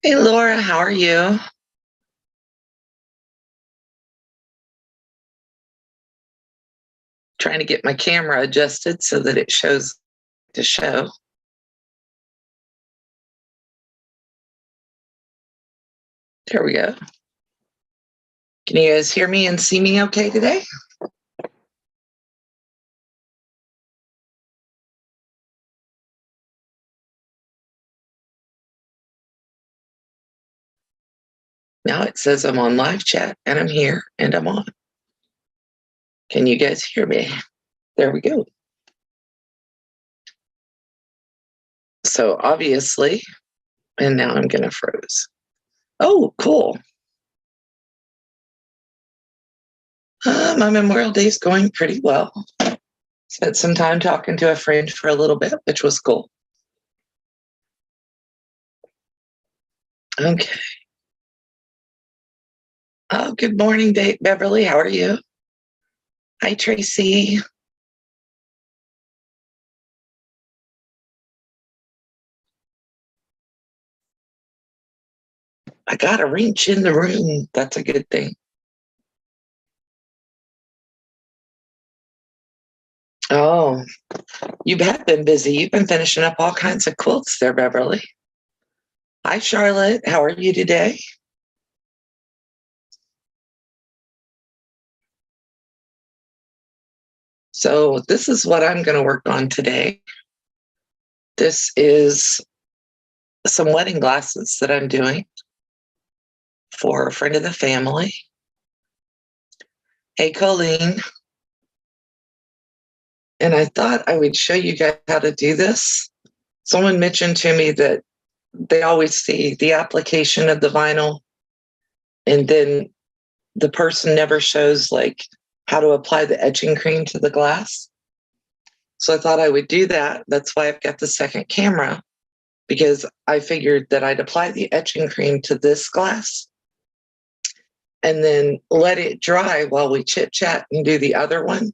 Hey Laura, how are you? Trying to get my camera adjusted so that it shows the show. There we go. Can you guys hear me and see me okay today? Now it says I'm on live chat and I'm here and I'm on. Can you guys hear me? There we go. So obviously, and now I'm gonna froze. Oh, cool. My Memorial Day is going pretty well. Spent some time talking to a friend for a little bit, which was cool. Okay. Oh, good morning, Beverly. How are you? Hi, Tracy. I got a wrench in the room. That's a good thing. Oh, you have been busy. You've been finishing up all kinds of quilts there, Beverly. Hi, Charlotte. How are you today? So, this is what I'm going to work on today. This is some wedding glasses that I'm doing for a friend of the family. Hey, Colleen. And I thought I would show you guys how to do this. Someone mentioned to me that they always see the application of the vinyl and then the person never shows like how to apply the etching cream to the glass. So I thought I would do that. That's why I've got the second camera, because I figured that I'd apply the etching cream to this glass and then let it dry while we chit chat and do the other one.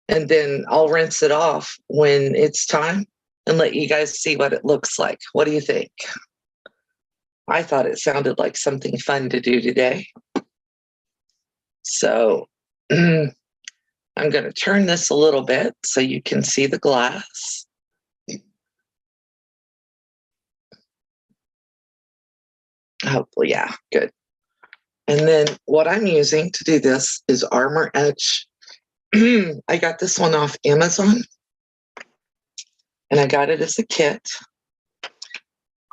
And then I'll rinse it off when it's time and let you guys see what it looks like. What do you think? I thought it sounded like something fun to do today. So I'm going to turn this a little bit so you can see the glass. Hopefully, yeah, good. And then what I'm using to do this is Armor Etch. I got this one off Amazon and I got it as a kit.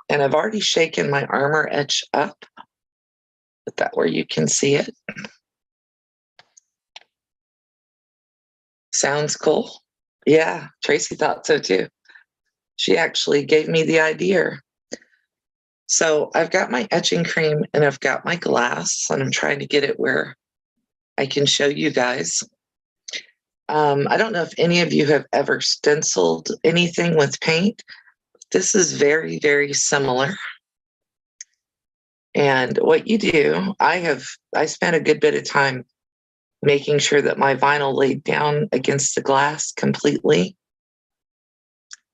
And I've already shaken my Armor Etch up. Put that where you can see it. Sounds cool. Yeah, Tracy thought so too. She actually gave me the idea. So I've got my etching cream and I've got my glass, and I'm trying to get it where I can show you guys. I don't know if any of you have ever stenciled anything with paint. This is very, very similar. And what you do, I spent a good bit of time making sure that my vinyl laid down against the glass completely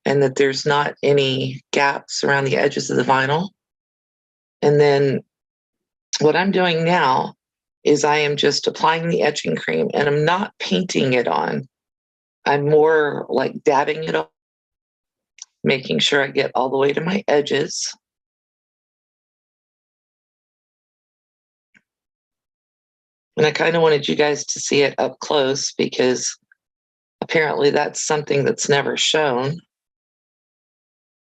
and that there's not any gaps around the edges of the vinyl. And then what I'm doing now is I am just applying the etching cream and I'm not painting it on. I'm more like dabbing it on, making sure I get all the way to my edges. And I kind of wanted you guys to see it up close because apparently that's something that's never shown.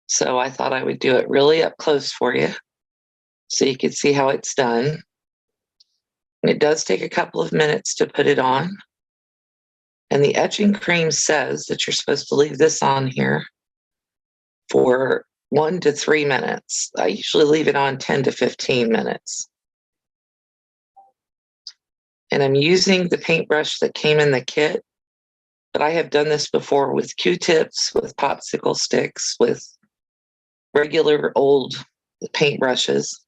So I thought I would do it really up close for you so you could see how it's done. And it does take a couple of minutes to put it on. And the etching cream says that you're supposed to leave this on here for 1 to 3 minutes. I usually leave it on 10 to 15 minutes. And I'm using the paintbrush that came in the kit, but I have done this before with Q-tips, with popsicle sticks, with regular old paintbrushes.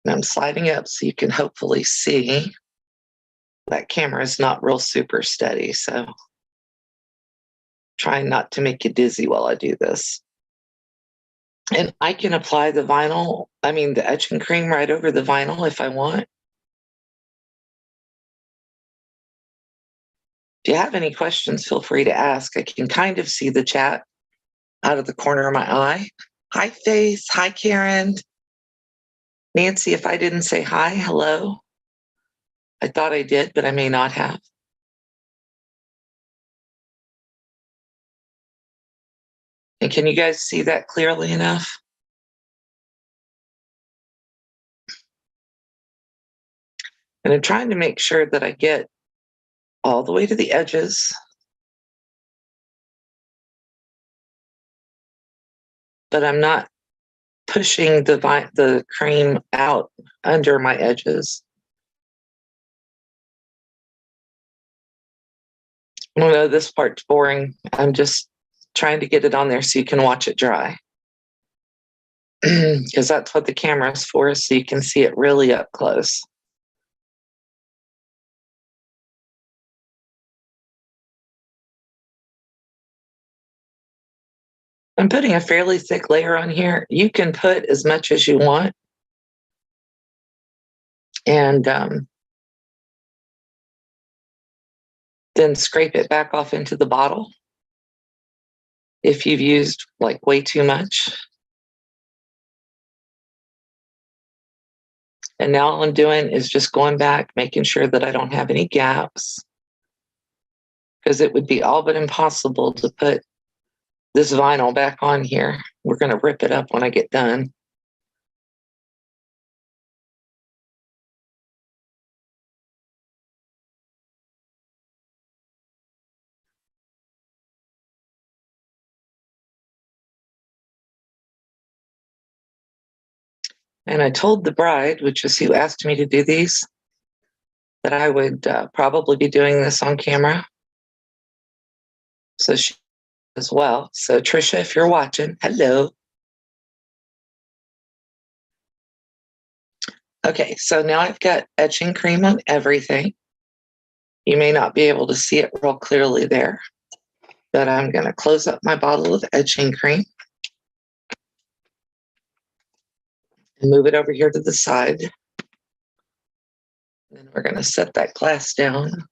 And I'm sliding up so you can hopefully see. That camera is not real super steady, so trying not to make you dizzy while I do this. And I can apply the etching cream right over the vinyl if I want. If you have any questions, feel free to ask. I can kind of see the chat out of the corner of my eye. Hi, Faith. Hi, Karen. Nancy, if I didn't say hi, hello. I thought I did, but I may not have. And can you guys see that clearly enough? And I'm trying to make sure that I get all the way to the edges, but I'm not pushing the cream out under my edges. I know this part's boring. I'm just trying to get it on there so you can watch it dry. Because that's what the camera's for, so you can see it really up close. I'm putting a fairly thick layer on here. You can put as much as you want. And then scrape it back off into the bottle if you've used like way too much. And now all I'm doing is just going back, making sure that I don't have any gaps, because it would be all but impossible to put this vinyl back on here. We're going to rip it up when I get done. And I told the bride, which is who asked me to do these, that I would probably be doing this on camera. So she as well. So Trisha, if you're watching, hello. Okay, so now I've got etching cream on everything. You may not be able to see it real clearly there, but I'm going to close up my bottle of etching cream and move it over here to the side. Then we're going to set that glass down,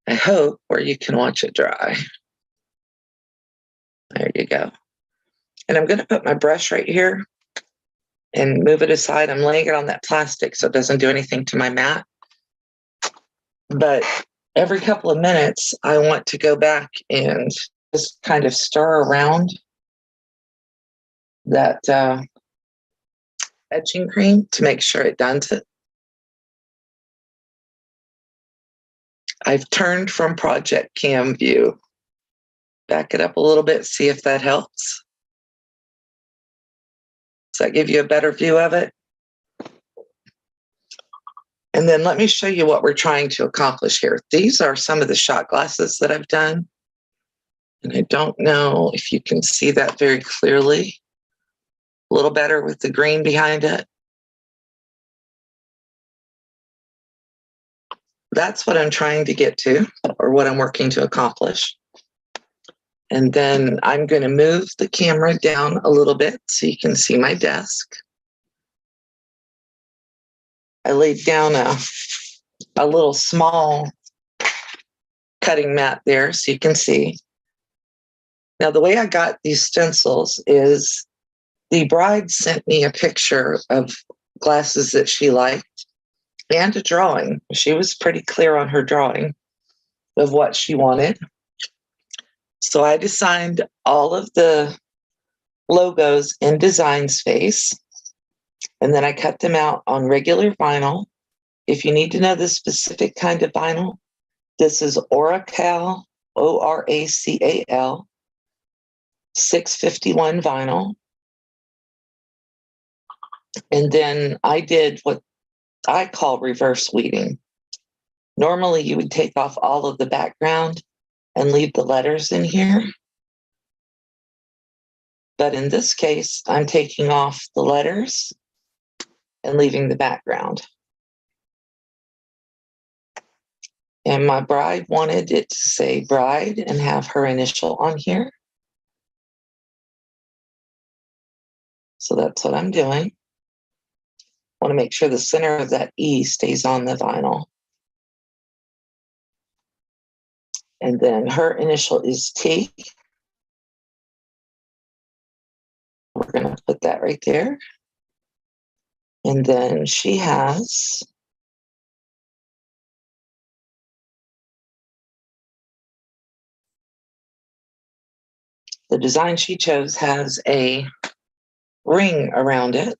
I hope, where you can watch it dry. There you go. And I'm going to put my brush right here and move it aside. I'm laying it on that plastic so it doesn't do anything to my mat. But every couple of minutes, I want to go back and just kind of stir around that etching cream to make sure it does it. I've turned from Project Cam view. Back it up a little bit, see if that helps. Does that give you a better view of it? And then let me show you what we're trying to accomplish here. These are some of the shot glasses that I've done. And I don't know if you can see that very clearly. A little better with the green behind it. That's what I'm trying to get to, or what I'm working to accomplish. And then I'm going to move the camera down a little bit so you can see my desk. I laid down a little small cutting mat there so you can see. Now, the way I got these stencils is the bride sent me a picture of glasses that she liked and a drawing. She was pretty clear on her drawing of what she wanted. So I designed all of the logos in Design Space, and then I cut them out on regular vinyl. If you need to know the specific kind of vinyl, this is Oracal, Oracal, 651 vinyl. And then I did what I call reverse weeding. Normally, you would take off all of the background and leave the letters in here. But in this case, I'm taking off the letters and leaving the background. And my bride wanted it to say bride and have her initial on here. So that's what I'm doing. I want to make sure the center of that E stays on the vinyl. And then her initial is T. We're going to put that right there. And then she has the design she chose has a ring around it.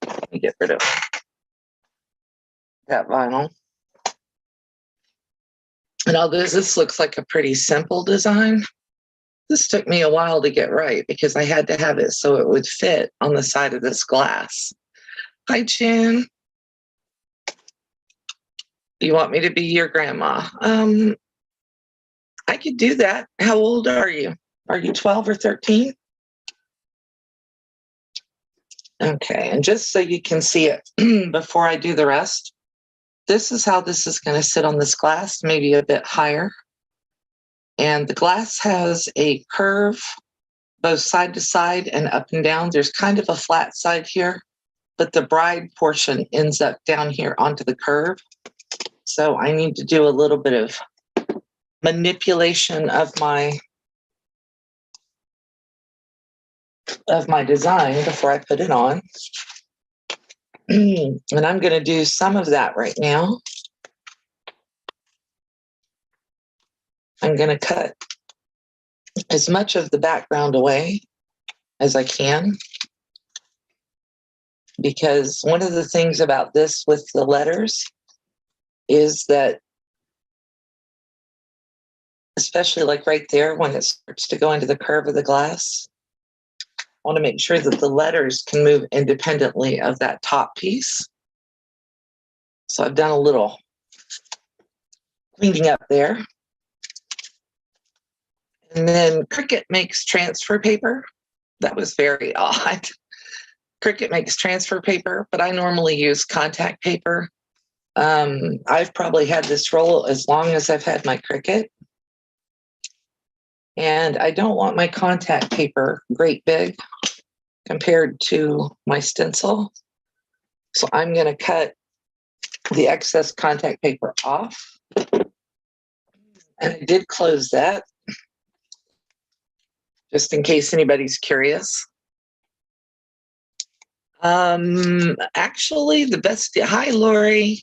Let me get rid of that vinyl. And although this looks like a pretty simple design, this took me a while to get right because I had to have it so it would fit on the side of this glass. Hi, Chin. You want me to be your grandma? I could do that. How old are you? Are you 12 or 13? Okay, and just so you can see it before I do the rest, this is how this is going to sit on this glass, maybe a bit higher. And the glass has a curve both side to side and up and down. There's kind of a flat side here, but the bride portion ends up down here onto the curve. So I need to do a little bit of manipulation of my design before I put it on. And I'm going to do some of that right now. I'm going to cut as much of the background away as I can, because one of the things about this with the letters is that, especially like right there when it starts to go into the curve of the glass, I want to make sure that the letters can move independently of that top piece. So I've done a little cleaning up there. And then Cricut makes transfer paper. That was very odd. Cricut makes transfer paper, but I normally use contact paper. I've probably had this roll as long as I've had my Cricut. And I don't want my contact paper great big compared to my stencil. So I'm going to cut the excess contact paper off. And I did close that, just in case anybody's curious. Actually, hi, Lori.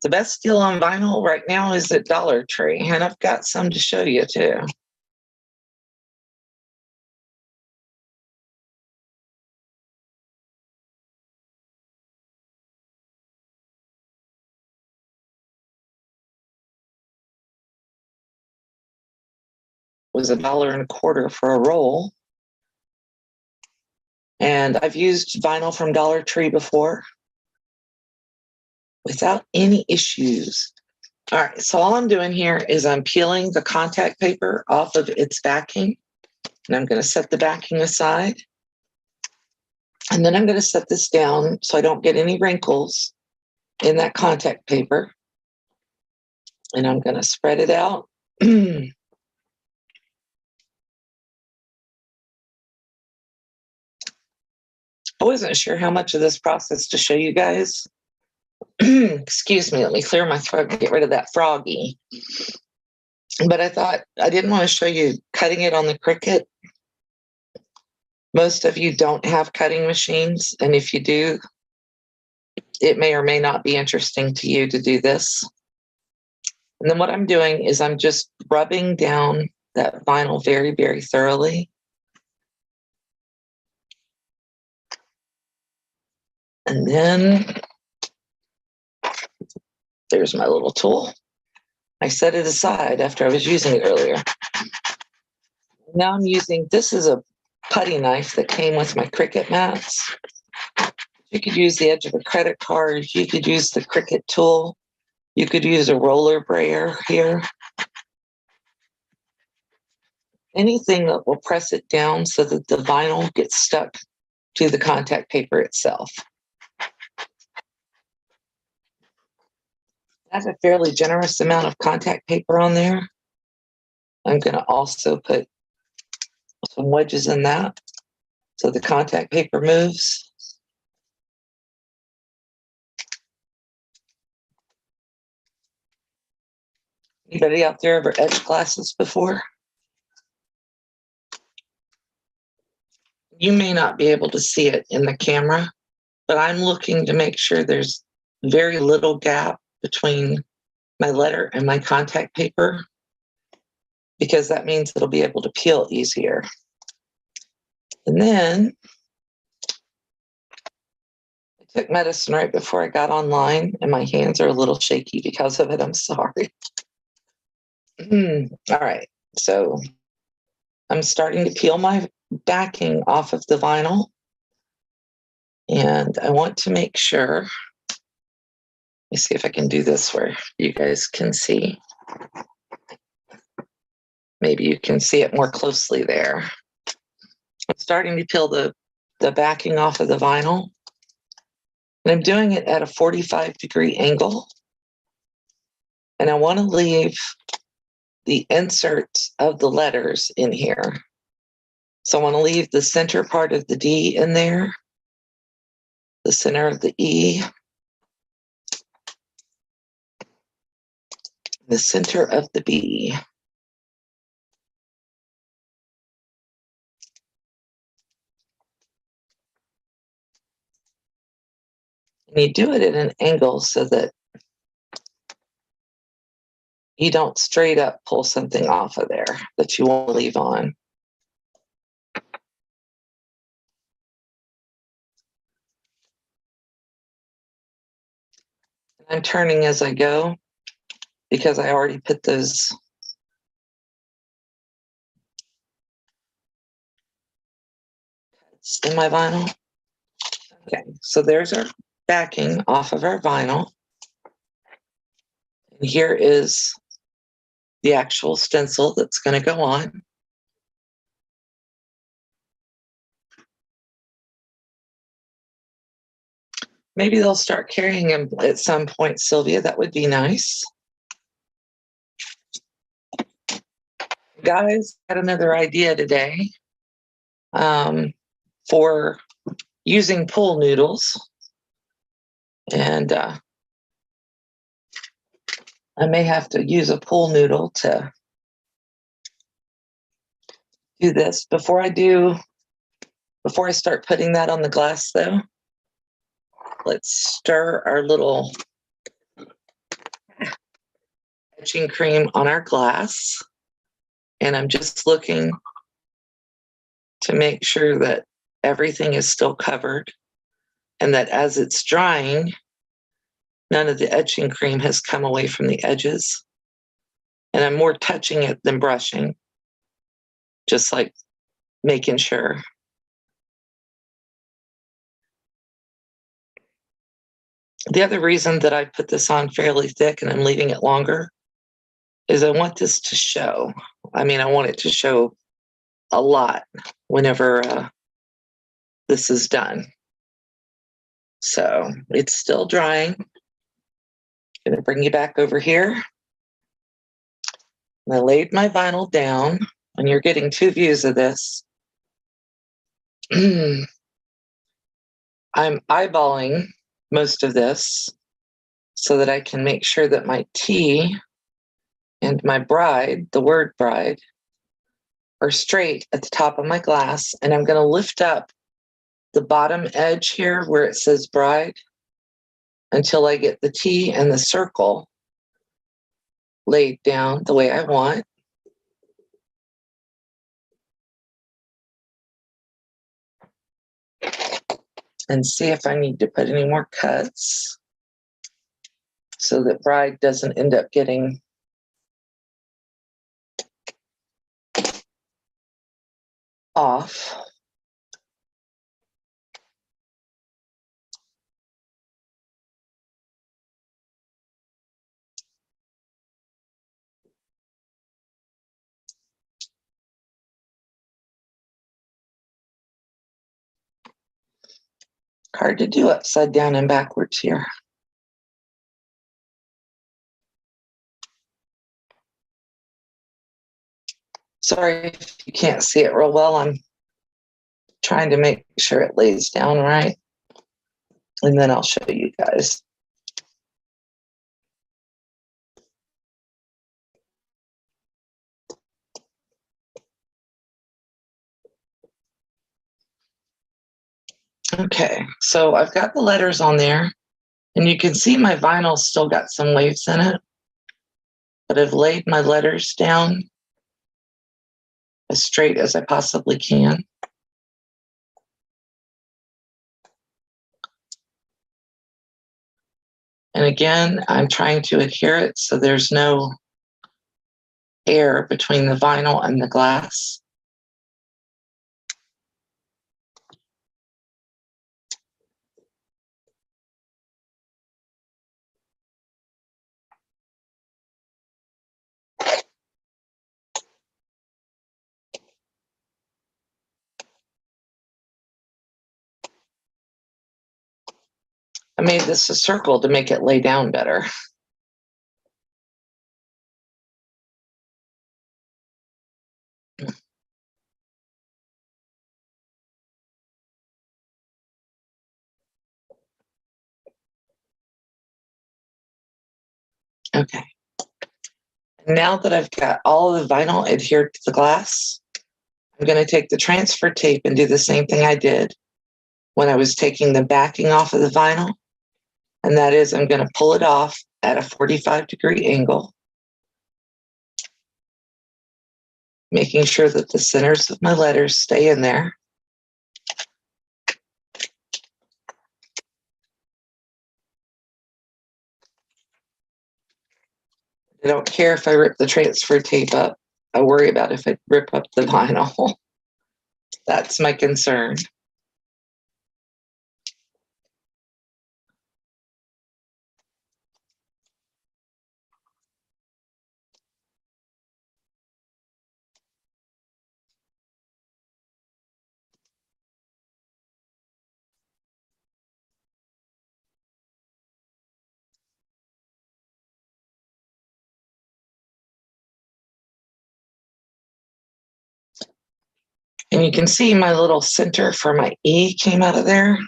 The best deal on vinyl right now is at Dollar Tree, and I've got some to show you too. It was $1.25 for a roll. And I've used vinyl from Dollar Tree before without any issues. All right, so all I'm doing here is I'm peeling the contact paper off of its backing, and I'm going to set the backing aside. And then I'm going to set this down so I don't get any wrinkles in that contact paper. And I'm going to spread it out. I wasn't sure how much of this process to show you guys. Excuse me, let me clear my throat and get rid of that froggy. But I thought I didn't want to show you cutting it on the Cricut. Most of you don't have cutting machines, and if you do, it may or may not be interesting to you to do this. And then what I'm doing is I'm just rubbing down that vinyl very, very thoroughly. And then there's my little tool. I set it aside after I was using it earlier. Now I'm using, this is a putty knife that came with my Cricut mats. You could use the edge of a credit card. You could use the Cricut tool. You could use a roller brayer here. Anything that will press it down so that the vinyl gets stuck to the contact paper itself. I have a fairly generous amount of contact paper on there. I'm going to also put some wedges in that. so the contact paper moves. Anybody out there ever etched glasses before? You may not be able to see it in the camera, but I'm looking to make sure there's very little gap between my letter and my contact paper, because that means it'll be able to peel easier. And then I took medicine right before I got online, and my hands are a little shaky because of it. I'm sorry. All right, so I'm starting to peel my backing off of the vinyl, and I want to make sure. Let me see if I can do this where you guys can see. Maybe you can see it more closely there. I'm starting to peel the backing off of the vinyl, and I'm doing it at a 45-degree angle. And I want to leave the inserts of the letters in here. So I want to leave the center part of the D in there, the center of the E, the center of the B. And you do it at an angle so that you don't straight up pull something off of there that you won't leave on. I'm turning as I go because I already put those cuts in my vinyl. Okay, so there's our backing off of our vinyl. And here is the actual stencil that's going to go on. Maybe they'll start carrying them at some point, Sylvia. That would be nice. Guys, I had another idea today for using pool noodles. And I may have to use a pool noodle to do this. Before I start putting that on the glass, though, let's stir our little etching cream on our glass. And I'm just looking to make sure that everything is still covered and that as it's drying, none of the etching cream has come away from the edges. And I'm more touching it than brushing, just like making sure. The other reason that I put this on fairly thick and I'm leaving it longer is I want this to show. I mean, I want it to show a lot whenever this is done. So it's still drying. I'm going to bring you back over here. And I laid my vinyl down, and you're getting two views of this. I'm eyeballing most of this so that I can make sure that my T and my bride, the word bride, are straight at the top of my glass. And I'm going to lift up the bottom edge here where it says bride until I get the T and the circle laid down the way I want. And see if I need to put any more cuts so that bride doesn't end up getting off. Hard to do upside down and backwards here. Sorry if you can't see it real well. I'm trying to make sure it lays down right. And then I'll show you guys. Okay, so I've got the letters on there, and you can see my vinyl still got some waves in it, but I've laid my letters down as straight as I possibly can. And again, I'm trying to adhere it so there's no air between the vinyl and the glass. I made this a circle to make it lay down better. Okay. Now that I've got all the vinyl adhered to the glass, I'm going to take the transfer tape and do the same thing I did when I was taking the backing off of the vinyl. And that is, I'm going to pull it off at a 45-degree angle, making sure that the centers of my letters stay in there. I don't care if I rip the transfer tape up. I worry about if I rip up the vinyl. That's my concern. And you can see my little center for my E came out of there.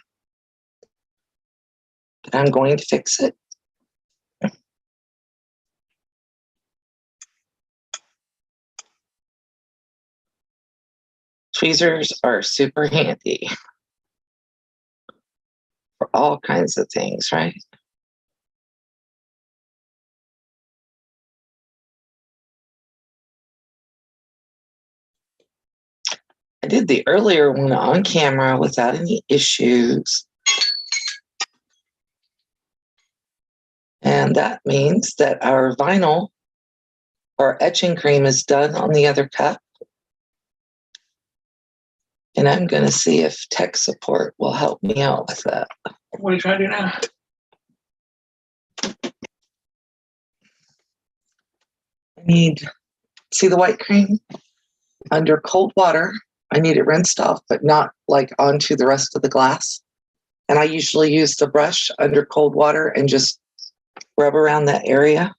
But I'm going to fix it. Tweezers are super handy for all kinds of things, right? I did the earlier one on camera without any issues. And that means that our vinyl or etching cream is done on the other cup. And I'm going to see if tech support will help me out with that. What are you trying to do now? I need, see the white cream? Under cold water, I need it rinsed off, but not like onto the rest of the glass. And I usually use the brush under cold water and just rub around that area.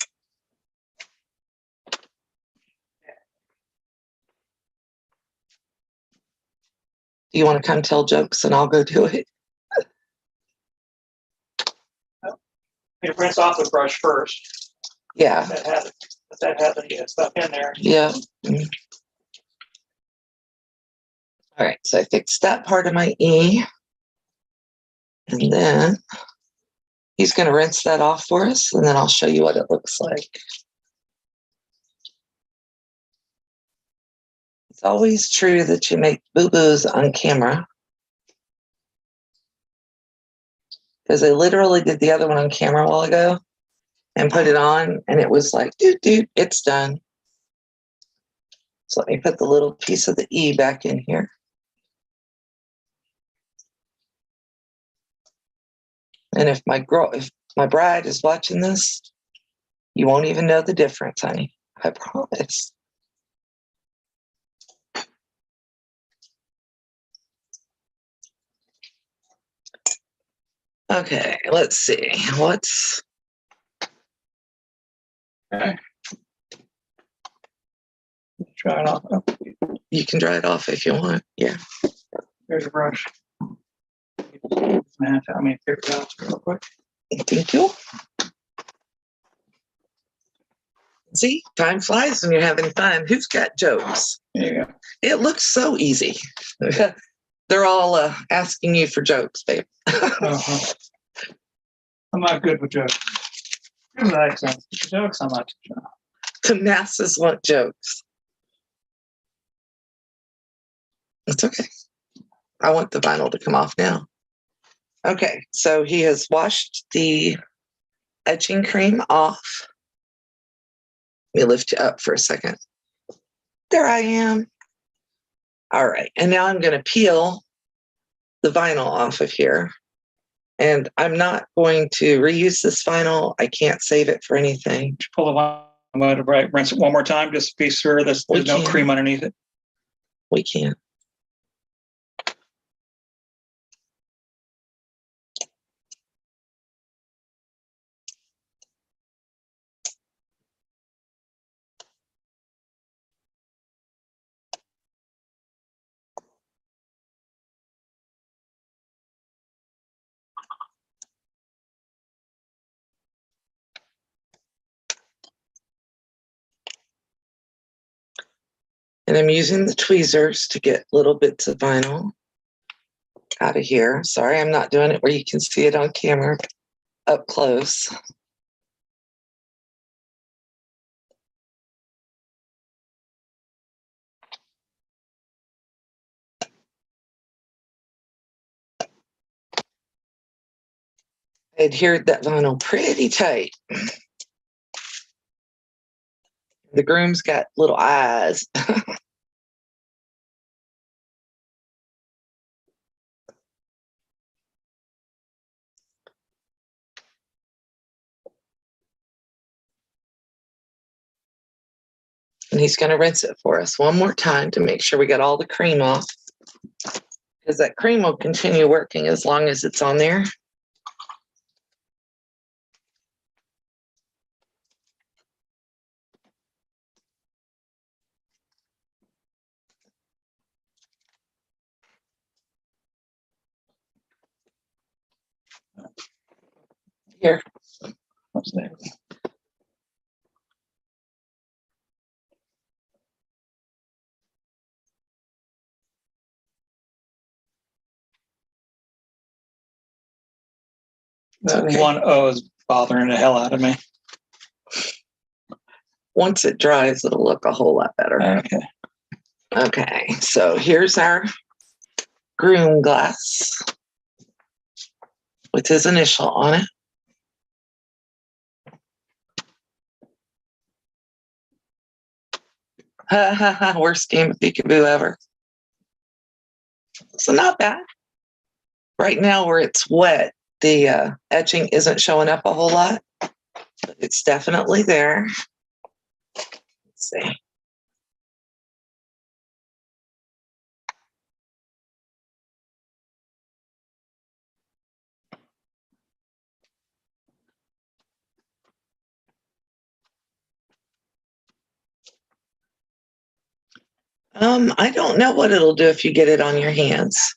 Do you want to come tell jokes and I'll go do it? You rinse off the brush first. Yeah. That has any stuff in there. Yeah. Mm. All right, so I fixed that part of my E. And then he's going to rinse that off for us, and then I'll show you what it looks like. It's always true that you make boo-boos on camera. Because I literally did the other one on camera a while ago and put it on, and it was like, dude, it's done. So let me put the little piece of the E back in here. And if my bride is watching this, you won't even know the difference, honey. I promise. Okay, let's see. What's... Okay. Try it off. You can dry it off if you want. Yeah. There's a brush. Paper towels real quick. Thank you. See, time flies when you're having fun. Who's got jokes? There you go. It looks so easy. They're all asking you for jokes, babe. Uh-huh. I'm not good with jokes. Good with accents. Jokes, I'm not. The masses want jokes. It's okay. I want the vinyl to come off now. Okay, so he has washed the etching cream off. Let me lift you up for a second. There I am. All right, and now I'm going to peel the vinyl off of here. And I'm not going to reuse this vinyl. I can't save it for anything. Pull the one. I'm going to rinse it one more time just to be sure there's no cream underneath it. We can. And I'm using the tweezers to get little bits of vinyl out of here. Sorry, I'm not doing it where you can see it on camera up close. I adhered that vinyl pretty tight. The groom's got little eyes. And he's going to rinse it for us one more time to make sure we get all the cream off. Because that cream will continue working as long as it's on there. Here. What's that? That Okay. one O is bothering the hell out of me. Once it dries, it'll look a whole lot better. Okay. Okay, so here's our groom glass with his initial on it. Ha ha ha, worst game of peekaboo ever. So not bad. Right now where it's wet, the etching isn't showing up a whole lot, but it's definitely there. Let's see. I don't know what it'll do if you get it on your hands.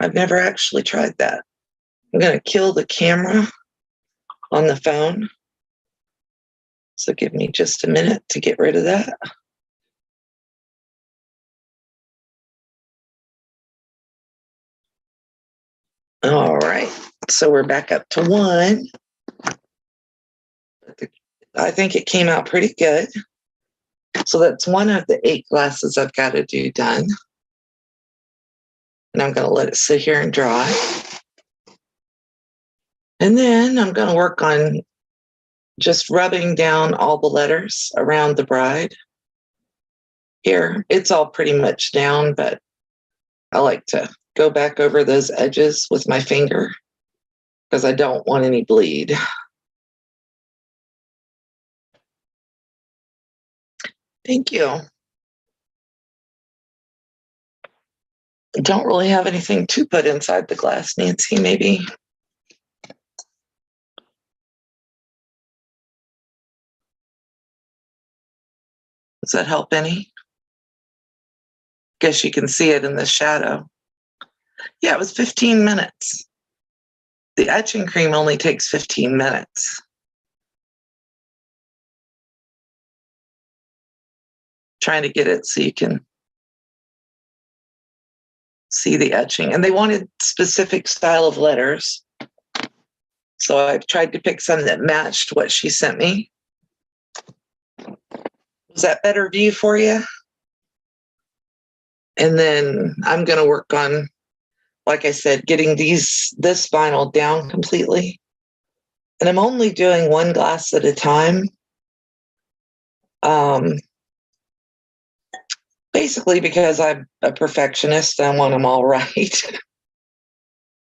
I've never actually tried that. I'm going to kill the camera on the phone. So give me just a minute to get rid of that. All right, so we're back up to 1. I think it came out pretty good. So that's 1 of the 8 glasses I've got to do done. And I'm going to let it sit here and dry. And then I'm going to work on just rubbing down all the letters around the bride. Here, it's all pretty much down, but I like to go back over those edges with my finger because I don't want any bleed. Thank you. Don't really have anything to put inside the glass, Nancy, maybe. Does that help any? Guess you can see it in the shadow. Yeah, it was 15 minutes. The etching cream only takes 15 minutes. Trying to get it so you can see the etching. And they wanted specific style of letters. So I've tried to pick some that matched what she sent me. Was that better view for you? And then I'm going to work on, like I said, getting this vinyl down completely. And I'm only doing one glass at a time. Basically because I'm a perfectionist. I want them all right.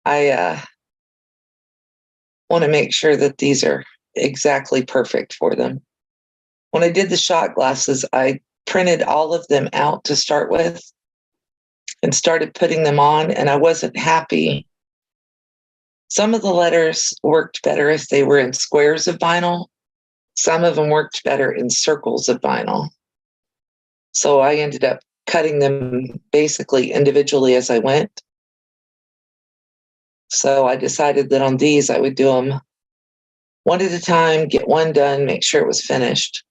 I want to make sure that these are exactly perfect for them. When I did the shot glasses, I printed all of them out to start with and started putting them on, and I wasn't happy. Some of the letters worked better if they were in squares of vinyl. Some of them worked better in circles of vinyl. So I ended up cutting them basically individually as I went. So I decided that on these, I would do them one at a time, get one done, make sure it was finished.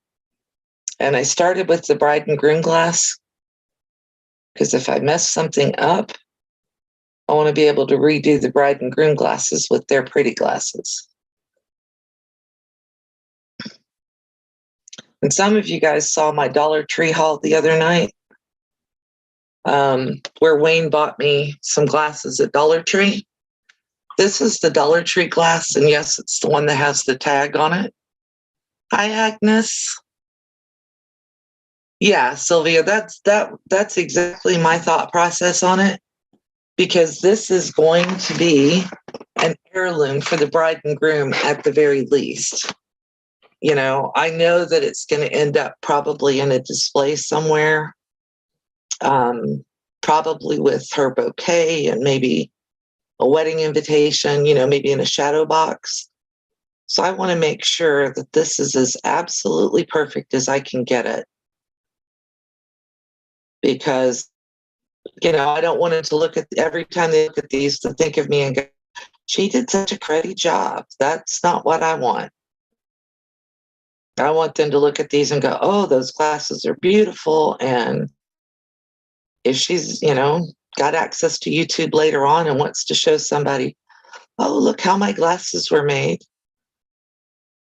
And I started with the bride and groom glass because if I mess something up, I want to be able to redo the bride and groom glasses with their pretty glasses. And some of you guys saw my Dollar Tree haul the other night, where Wayne bought me some glasses at Dollar Tree. This is the Dollar Tree glass, and yes, it's the one that has the tag on it. Hi, Agnes. Yeah, Sylvia, that's exactly my thought process on it, because this is going to be an heirloom for the bride and groom at the very least. You know, I know that it's going to end up probably in a display somewhere, probably with her bouquet and maybe a wedding invitation, you know, maybe in a shadow box. So I want to make sure that this is as absolutely perfect as I can get it. Because, you know, I don't want them to look at, every time they look at these, to think of me and go, she did such a cruddy job. That's not what I want. I want them to look at these and go, oh, those glasses are beautiful. And if she's, you know, got access to YouTube later on and wants to show somebody, oh, look how my glasses were made,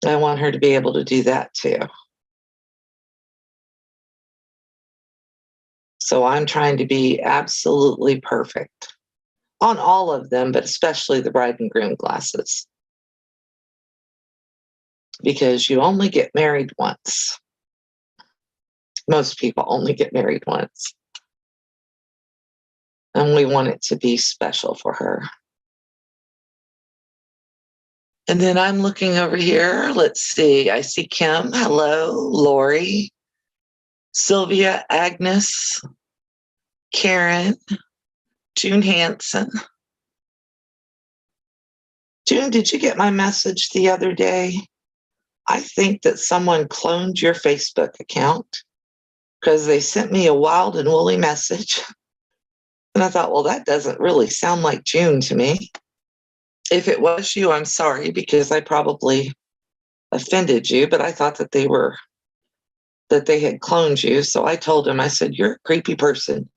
I want her to be able to do that too. So I'm trying to be absolutely perfect on all of them, but especially the bride and groom glasses. Because you only get married once. Most people only get married once. And we want it to be special for her. And then I'm looking over here. Let's see. I see Kim. Hello. Lori. Sylvia. Agnes. Karen. June Hansen. June, did you get my message the other day? I think that someone cloned your Facebook account because they sent me a wild and woolly message. And I thought, well, that doesn't really sound like June to me. If it was you, I'm sorry, because I probably offended you, but I thought that they had cloned you. So I told them, I said, you're a creepy person.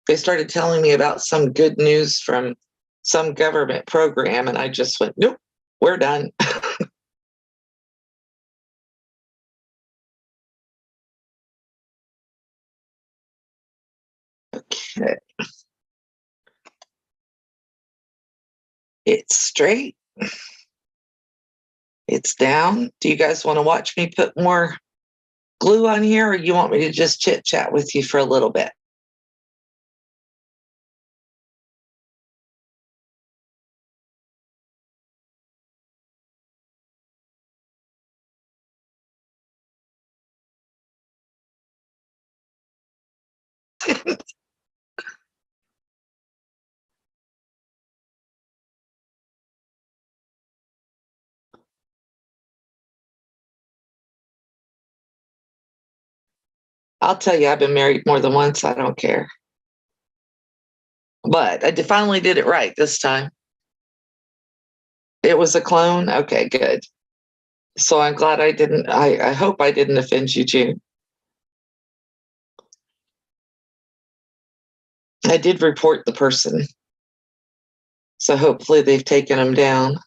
They started telling me about some good news from some government program, and I just went, nope, we're done. Okay. It's straight. It's down. Do you guys want to watch me put more glue on here, or you want me to just chit chat with you for a little bit? I'll tell you, I've been married more than once. I don't care. But I finally did it right this time. It was a clone? Okay, good. So I'm glad I didn't, I hope I didn't offend you, June. I did report the person. So hopefully they've taken him down.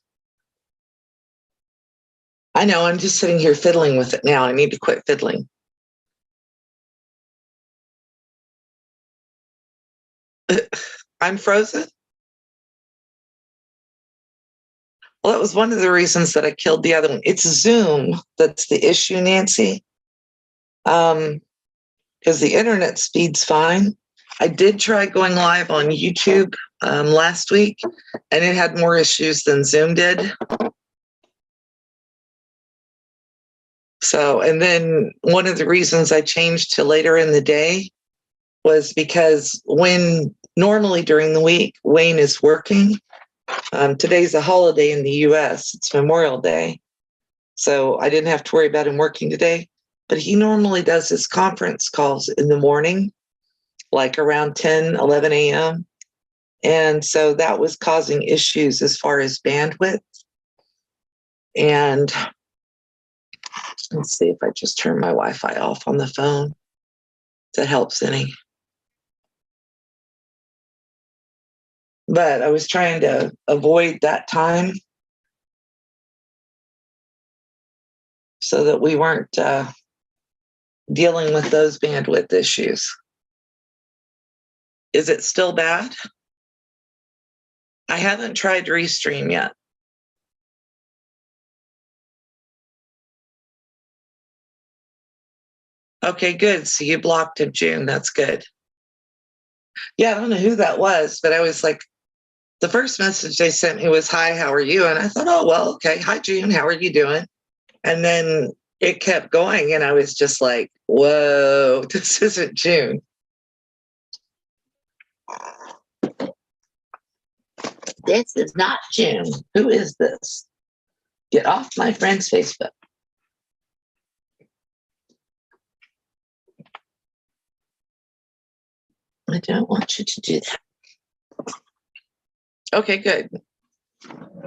I know, I'm just sitting here fiddling with it now. I need to quit fiddling. I'm frozen. Well, that was one of the reasons that I killed the other one. It's Zoom that's the issue, Nancy. Because the internet speed's fine. I did try going live on YouTube last week, and it had more issues than Zoom did. So, and then one of the reasons I changed to later in the day was because when normally during the week, Wayne is working. Today's a holiday in the US, it's Memorial Day. So I didn't have to worry about him working today, but he normally does his conference calls in the morning, like around 10, 11 a.m. And so that was causing issues as far as bandwidth. And let's see if I just turn my Wi-Fi off on the phone. If that helps any. But I was trying to avoid that time so that we weren't dealing with those bandwidth issues. Is it still bad? I haven't tried Restream yet. Okay, good. So you blocked him, June. That's good. Yeah, I don't know who that was, but I was like, the first message they sent me was, "Hi, how are you?" And I thought, oh, well, okay. Hi, June. How are you doing? And then it kept going. And I was just like, whoa, this isn't June. This is not June. Who is this? Get off my friend's Facebook. I don't want you to do that. Okay, good.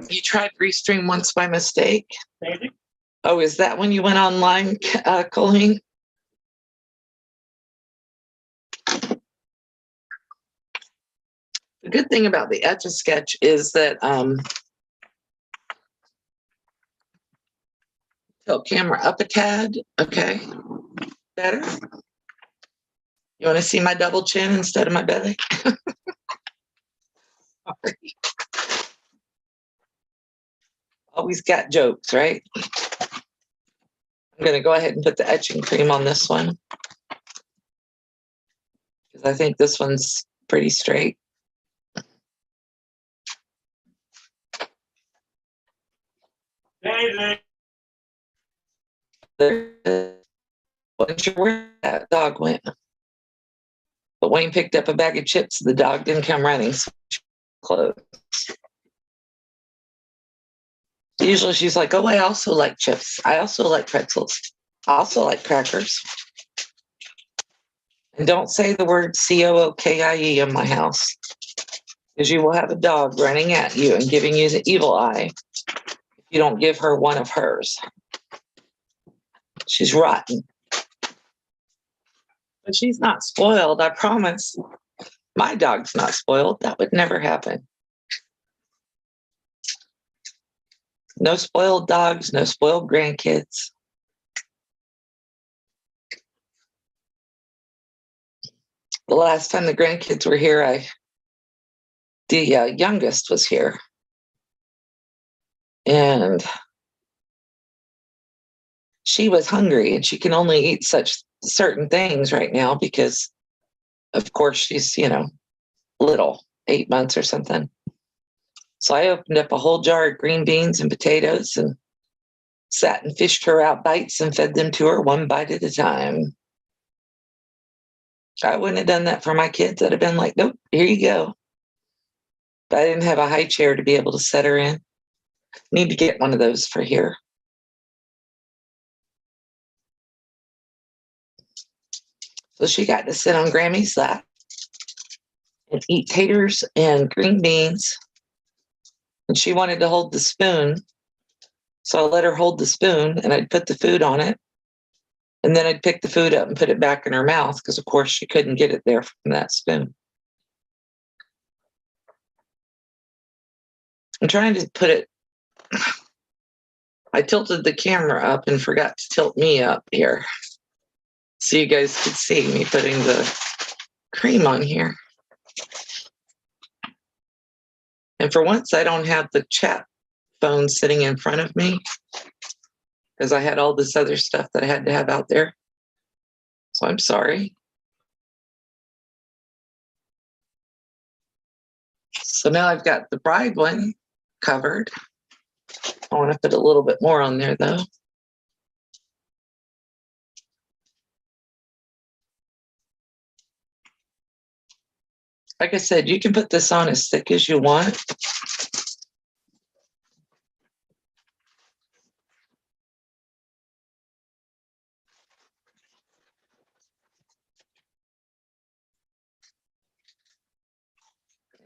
You tried Restream once by mistake? Maybe. Oh, is that when you went online, Colleen? The good thing about the Etch-a-Sketch is that tilt camera up a tad. Okay, better. You want to see my double chin instead of my belly? Always got jokes, right? I'm going to go ahead and put the etching cream on this one because I think this one's pretty straight. David. Wasn't sure where that dog went. But Wayne picked up a bag of chips. The dog didn't come running. So close. Usually she's like, oh, I also like chips. I also like pretzels. I also like crackers. And don't say the word COOKIE in my house, because you will have a dog running at you and giving you the evil eye if you don't give her one of hers. She's rotten. But she's not spoiled, I promise. My dog's not spoiled. That would never happen. No spoiled dogs, no spoiled grandkids. The last time the grandkids were here, the youngest was here. And she was hungry, and she can only eat such certain things right now because, of course, she's, little, 8 months or something. So I opened up a whole jar of green beans and potatoes and sat and fished her out bites and fed them to her one bite at a time. I wouldn't have done that for my kids. I'd have been like, nope, here you go. But I didn't have a high chair to be able to set her in. Need to get one of those for here. So she got to sit on Grammy's lap and eat taters and green beans. And she wanted to hold the spoon. So I let her hold the spoon and I'd put the food on it. And then I'd pick the food up and put it back in her mouth because, of course, she couldn't get it there from that spoon. I'm trying to put it, I tilted the camera up and forgot to tilt me up here so you guys could see me putting the cream on here. And for once, I don't have the chat phone sitting in front of me because I had all this other stuff that I had to have out there. So I'm sorry. So now I've got the bride one covered. I want to put a little bit more on there though. Like I said, you can put this on as thick as you want.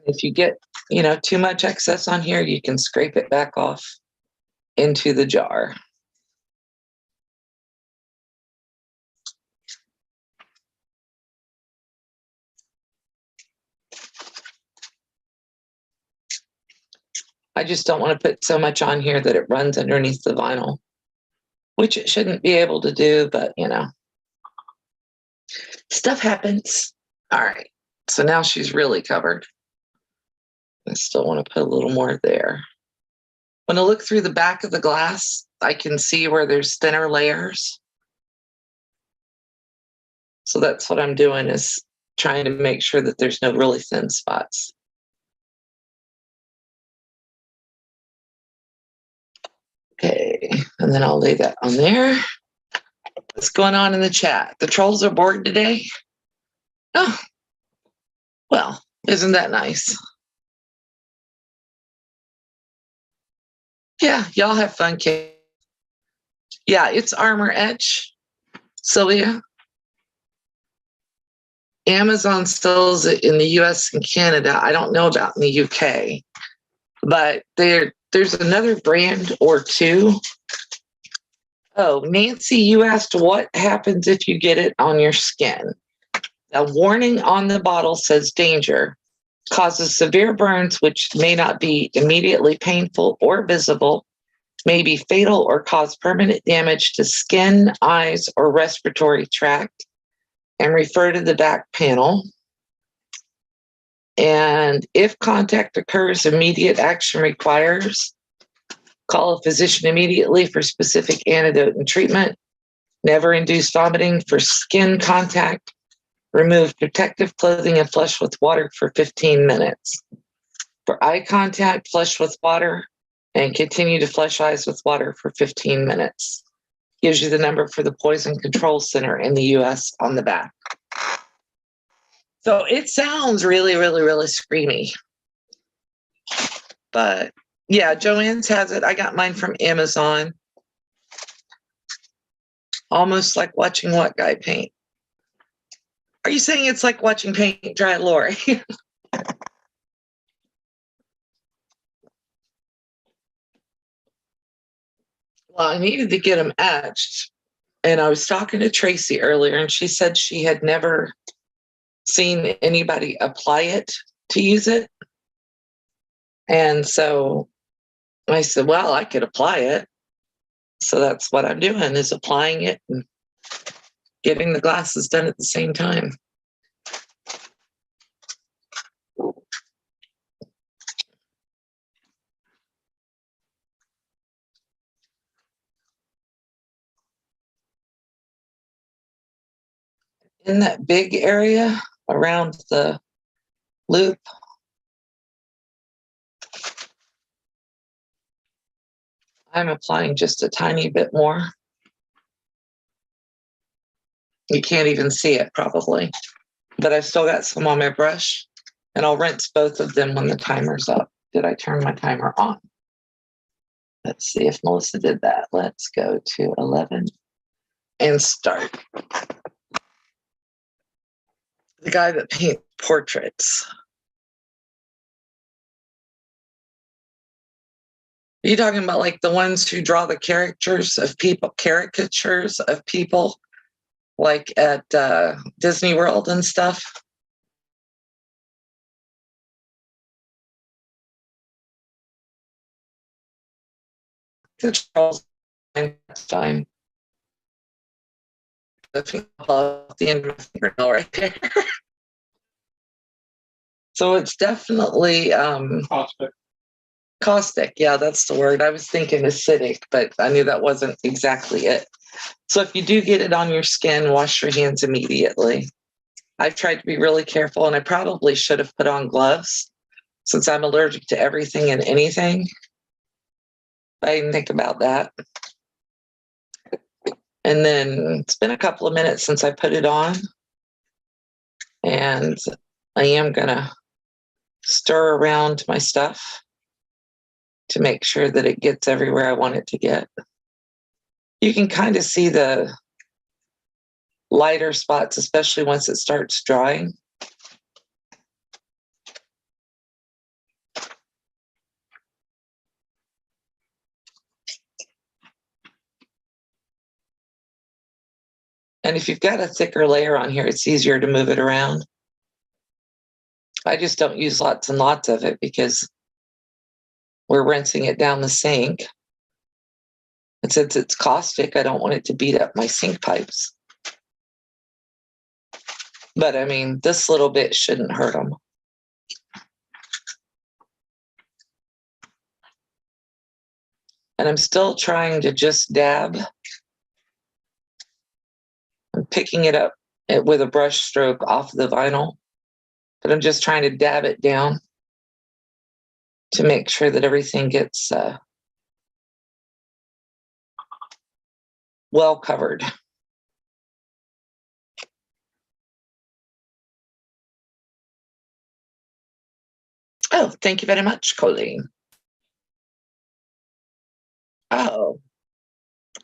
If you get, too much excess on here, you can scrape it back off into the jar. I just don't want to put so much on here that it runs underneath the vinyl, which it shouldn't be able to do, but stuff happens. All right, so now she's really covered. I still want to put a little more there. When I look through the back of the glass, I can see where there's thinner layers. So that's what I'm doing, is trying to make sure that there's no really thin spots. Okay, and then I'll lay that on there. What's going on in the chat? The trolls are bored today? Oh, well, isn't that nice? Yeah, y'all have fun, kid. Yeah, it's Armor Etch, Sylvia. Amazon sells it in the US and Canada. I don't know about in the UK, but there's another brand or two. Oh, Nancy, you asked what happens if you get it on your skin. A warning on the bottle says danger, causes severe burns, which may not be immediately painful or visible, may be fatal or cause permanent damage to skin, eyes, or respiratory tract, and refer to the back panel. And if contact occurs, immediate action requires. Call a physician immediately for specific antidote and treatment. Never induce vomiting for skin contact. Remove protective clothing and flush with water for 15 minutes. For eye contact, flush with water and continue to flush eyes with water for 15 minutes. Gives you the number for the Poison Control Center in the US on the back. So it sounds really, really, really screamy. But yeah, Joanne's has it. I got mine from Amazon. Almost like watching what guy paint? Are you saying it's like watching paint dry, Lori? Well, I needed to get them etched. And I was talking to Tracy earlier, and she said she had never seen anybody apply it to use it. And so I said, well, I could apply it. So that's what I'm doing, is applying it and getting the glasses done at the same time. In that big area around the loop, I'm applying just a tiny bit more. You can't even see it probably, but I've still got some on my brush, and I'll rinse both of them when the timer's up. Did I turn my timer on? Let's see if Melissa did that. Let's go to 11 and start. The guy that paints portraits. you talking about like the ones who draw the caricatures of people, like at Disney World and stuff? Charles Einstein. The end of my fingernail right there. So it's definitely caustic. Yeah, that's the word. I was thinking acidic, but I knew that wasn't exactly it. So if you do get it on your skin, wash your hands immediately. I've tried to be really careful, and I probably should have put on gloves since I'm allergic to everything and anything. I didn't think about that. And then it's been a couple of minutes since I put it on, and I am going to stir around my stuff to make sure that it gets everywhere I want it to get. You can kind of see the lighter spots, especially once it starts drying. And if you've got a thicker layer on here, it's easier to move it around. I just don't use lots and lots of it because we're rinsing it down the sink. And since it's caustic, I don't want it to beat up my sink pipes. But I mean, this little bit shouldn't hurt them. And I'm still trying to just dab. I'm picking it up with a brush stroke off the vinyl, but I'm just trying to dab it down to make sure that everything gets well covered. Oh, thank you very much, Colleen. Oh,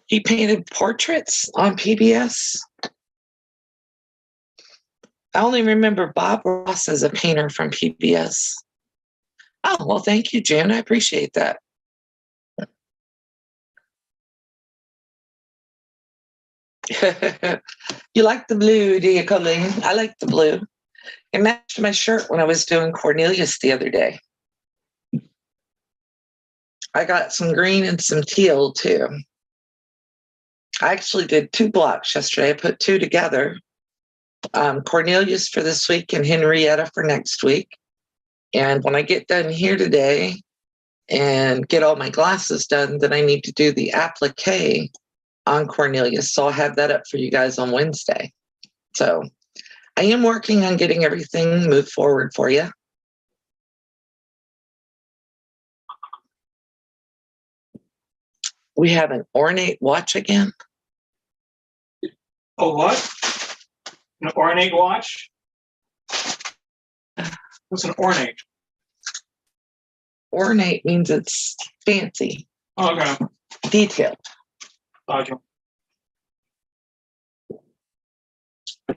he painted portraits on PBS. I only remember Bob Ross as a painter from PBS. Oh, well, thank you, June. I appreciate that. You like the blue, do you, Colleen? I like the blue. It matched my shirt when I was doing Cornelius the other day. I got some green and some teal too. I actually did 2 blocks yesterday. I put 2 together. Cornelius for this week and Henrietta for next week. And when I get done here today and get all my glasses done, then I need to do the applique on Cornelius. So I'll have that up for you guys on Wednesday. So I am working on getting everything moved forward for you. We have an ornate watch again. A what? An ornate watch? What's an ornate? Ornate means it's fancy. Okay. Detailed. Gotcha. I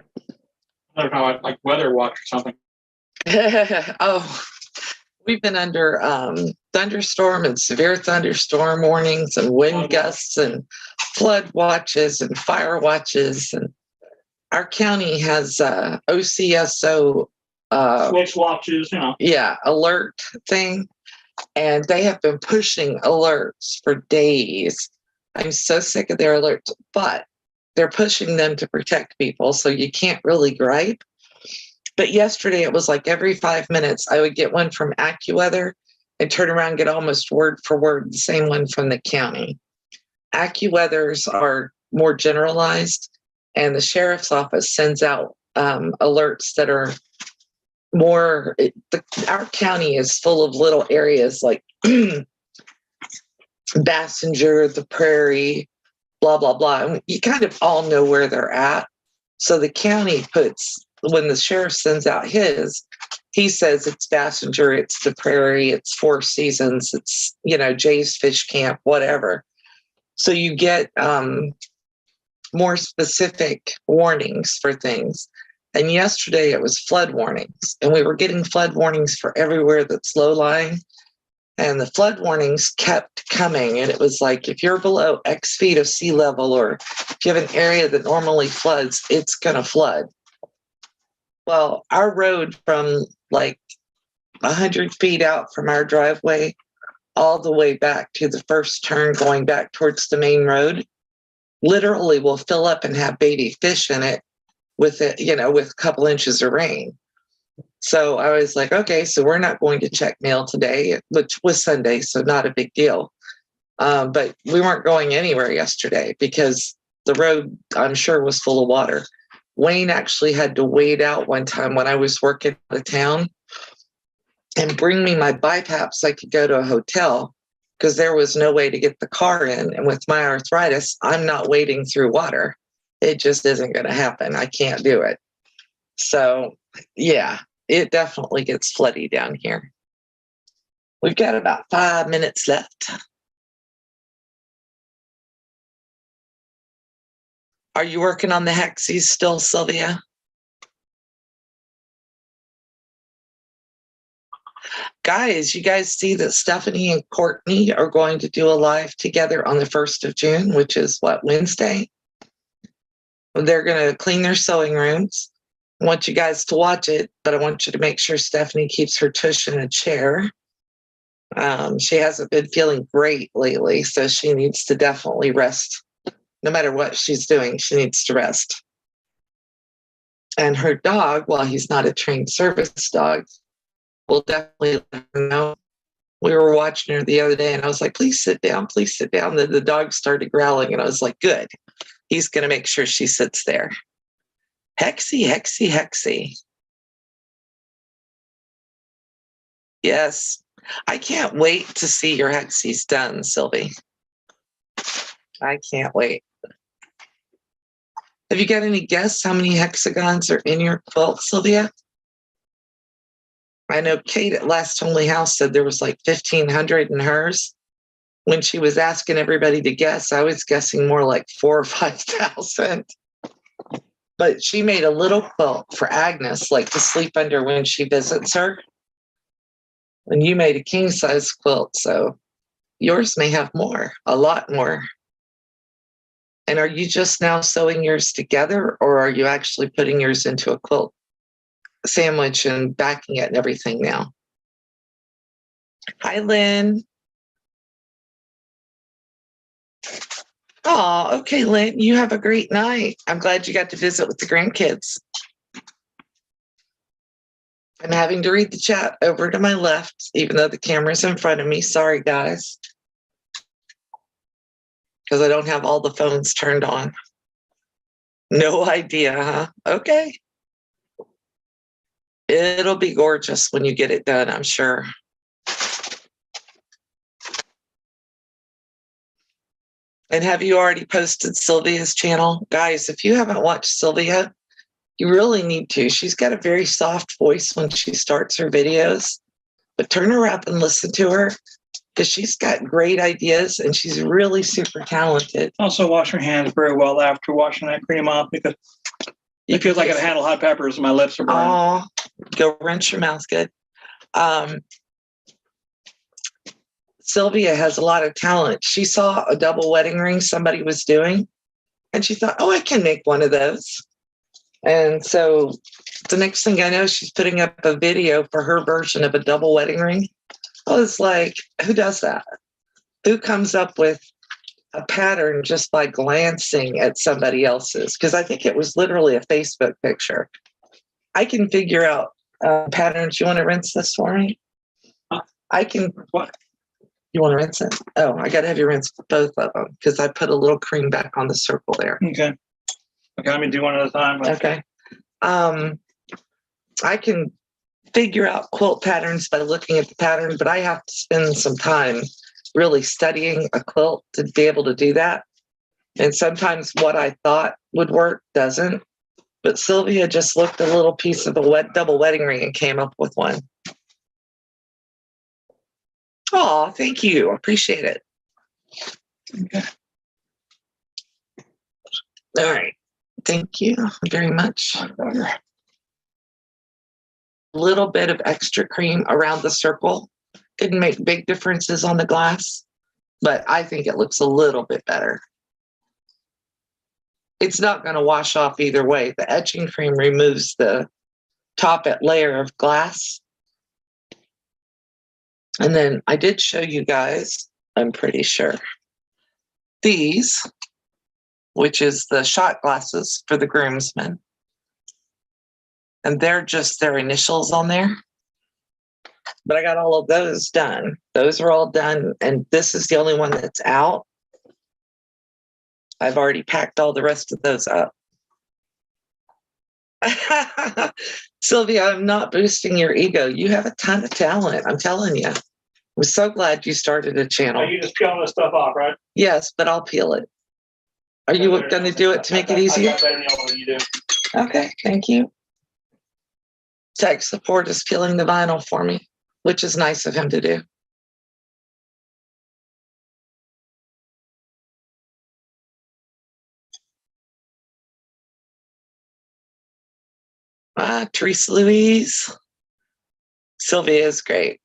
don't know, like weather watch or something. Oh, we've been under thunderstorm and severe thunderstorm warnings and wind gusts and flood watches and fire watches. And our county has OCSO switch watches, you know. Yeah, alert thing. And they have been pushing alerts for days. I'm so sick of their alerts, but they're pushing them to protect people, so you can't really gripe. But yesterday it was like every 5 minutes I would get one from AccuWeather and turn around and get almost word for word the same one from the county. AccuWeathers are more generalized, and the sheriff's office sends out alerts that are more. Our county is full of little areas like Bassinger, the Prairie, blah, blah, blah. And you kind of all know where they're at. So the county puts, when the sheriff sends out his, he says it's Bassinger, it's the Prairie, it's Four Seasons, it's, Jay's Fish Camp, whatever. So you get more specific warnings for things. And yesterday it was flood warnings, and we were getting flood warnings for everywhere that's low lying. And the flood warnings kept coming. And it was like, if you're below X feet of sea level, or if you have an area that normally floods, it's going to flood. Well, our road from like 100 feet out from our driveway all the way back to the first turn going back towards the main road literally will fill up and have baby fish in it with it, with a couple inches of rain. So I was like, okay, so we're not going to check mail today, which was Sunday, so not a big deal. But we weren't going anywhere yesterday because the road, I'm sure, was full of water. Wayne actually had to wait out one time when I was working out of town and bring me my BiPAP so I could go to a hotel because there was no way to get the car in. And with my arthritis, I'm not wading through water. It just isn't going to happen. I can't do it. So, yeah, it definitely gets floody down here. We've got about 5 minutes left. Are you working on the hexies still, Sylvia? Guys, you guys see that Stephanie and Courtney are going to do a live together on the 1st of June, which is what, Wednesday? They're going to clean their sewing rooms. I want you guys to watch it, but I want you to make sure Stephanie keeps her tush in a chair. She hasn't been feeling great lately, so she needs to definitely rest. No matter what she's doing, she needs to rest. And her dog, while he's not a trained service dog, will definitely let her know. We were watching her the other day, and I was like, please sit down, please sit down. Then the dog started growling, and I was like, good. He's going to make sure she sits there. Hexy, hexy, hexy. Yes. I can't wait to see your hexies done, Sylvie. I can't wait. Have you got any guess how many hexagons are in your quilt, Sylvia? I know Kate at Last Only House said there was like 1,500 in hers. When she was asking everybody to guess, I was guessing more like 4,000 or 5,000. But she made a little quilt for Agnes, like to sleep under when she visits her. And you made a king size quilt, so yours may have more, a lot more. And are you just now sewing yours together, or are you actually putting yours into a quilt sandwich and backing it and everything now? Hi, Lynn. Oh, okay, Lynn, you have a great night. I'm glad you got to visit with the grandkids. I'm having to read the chat over to my left, even though the camera's in front of me. Sorry, guys. Because I don't have all the phones turned on. No idea, huh? Okay. It'll be gorgeous when you get it done, I'm sure. And have you already posted Sylvia's channel? Guys, if you haven't watched Sylvia, you really need to. She's got a very soft voice when she starts her videos, but turn her up and listen to her because she's got great ideas and she's really super talented. Also wash your hands very well after washing that cream off because it feels like I handle hot peppers and my lips are burned. Oh, go rinse your mouth good. Sylvia has a lot of talent. She saw a double wedding ring somebody was doing, and she thought, oh, I can make one of those. And so the next thing I know, she's putting up a video for her version of a double wedding ring. I was like, who does that? Who comes up with a pattern just by glancing at somebody else's? Because I think it was literally a Facebook picture. I can figure out patterns. You want to rinse this for me? I can. What? You want to rinse it? Oh, I got to have you rinse both of them because I put a little cream back on the circle there. Okay. Okay, let me do one at a time. Okay. I can figure out quilt patterns by looking at the pattern, but I have to spend some time really studying a quilt to be able to do that. And sometimes what I thought would work doesn't. But Sylvia just looked at a little piece of a double wedding ring and came up with one. Oh, thank you. Appreciate it. Okay. All right. Thank you very much. A little bit of extra cream around the circle didn't make big differences on the glass, but I think it looks a little bit better. It's not going to wash off either way. The etching cream removes the top layer of glass. And then I did show you guys, I'm pretty sure, these, which is the shot glasses for the groomsmen. And they're just their initials on there. But I got all of those done. Those are all done. And this is the only one that's out. I've already packed all the rest of those up. Sylvia, I'm not boosting your ego. You have a ton of talent. I'm telling you. I'm so glad you started a channel. Are you just peeling this stuff off, right? Yes, but I'll peel it. Are you going to do it to make it easier? I got better know what you do. Okay, thank you. Tech support is peeling the vinyl for me, which is nice of him to do. Teresa Louise. Sylvia is great.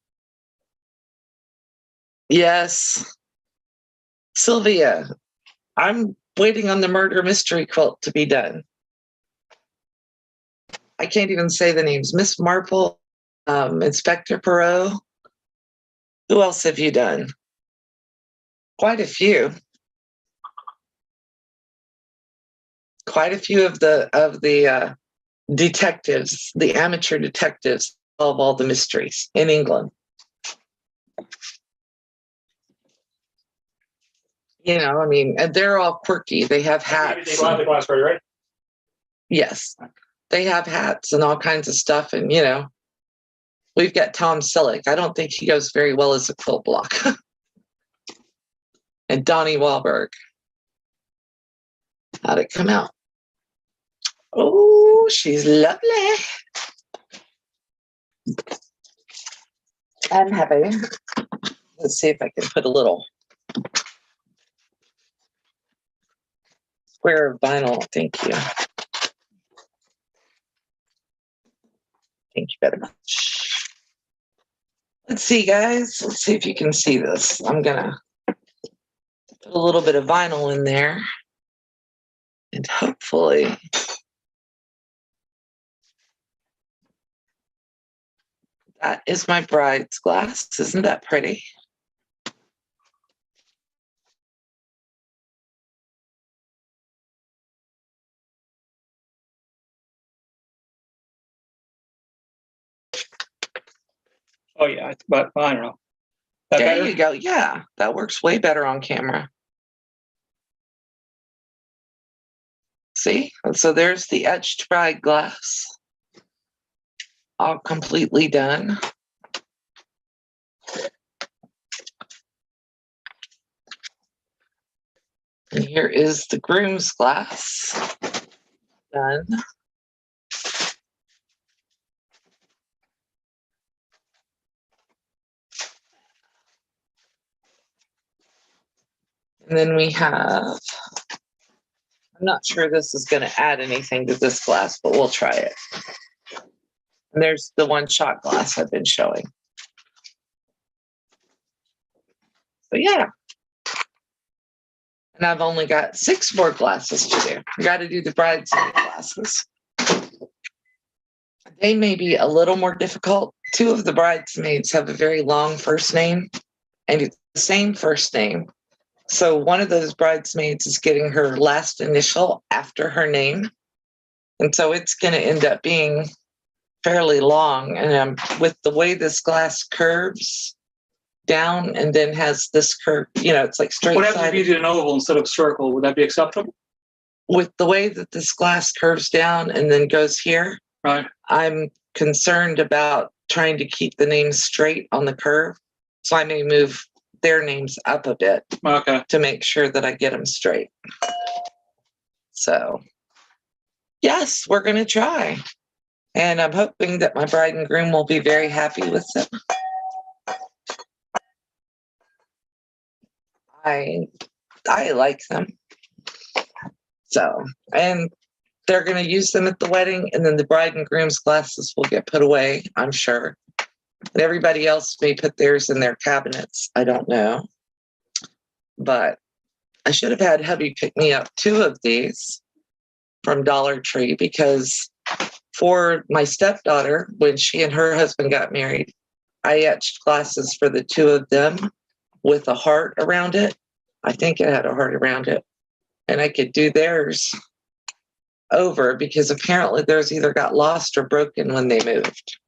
Yes. Sylvia, I'm waiting on the murder mystery quilt to be done. I can't even say the names. Miss Marple, Inspector Perot. Who else have you done? Quite a few. Quite a few of the detectives, the amateur detectives, solve all the mysteries in England. You know, I mean, and they're all quirky. They have hats. They the glass ready, right? Yes. They have hats and all kinds of stuff. And, you know, we've got Tom Selleck. I don't think he goes very well as a quilt block. And Donnie Wahlberg. How'd it come out? Oh, she's lovely. I'm happy. Let's see if I can put a little square of vinyl. Thank you. Thank you very much. Let's see, guys. Let's see if you can see this. I'm gonna put a little bit of vinyl in there, and hopefully that is my bride's glass. Isn't that pretty? Oh yeah, but I don't know. There you go. Yeah, that works way better on camera. See? So there's the etched bride glass. All completely done. And here is the groom's glass. Done. And then we have, I'm not sure this is going to add anything to this glass, but we'll try it. And there's the one shot glass I've been showing. So yeah. And I've only got 6 more glasses to do. I got to do the bridesmaid glasses. They may be a little more difficult. 2 of the bridesmaids have a very long first name, and it's the same first name. So one of those bridesmaids is getting her last initial after her name. And so it's going to end up being fairly long. And with the way this glass curves down and then has this curve, you know, it's like straight. What happens if you did an oval instead of circle? Would that be acceptable? With the way that this glass curves down and then goes here, right? I'm concerned about trying to keep the names straight on the curve. So I may move their names up a bit to make sure that I get them straight. So yes, we're going to try. And I'm hoping that my bride and groom will be very happy with them. I like them. So, and they're going to use them at the wedding, and then the bride and groom's glasses will get put away, I'm sure. And everybody else may put theirs in their cabinets. I don't know. But I should have had hubby pick me up 2 of these from Dollar Tree, because for my stepdaughter, when she and her husband got married, I etched glasses for the 2 of them with a heart around it. I think it had a heart around it. And I could do theirs over, because apparently theirs either got lost or broken when they moved.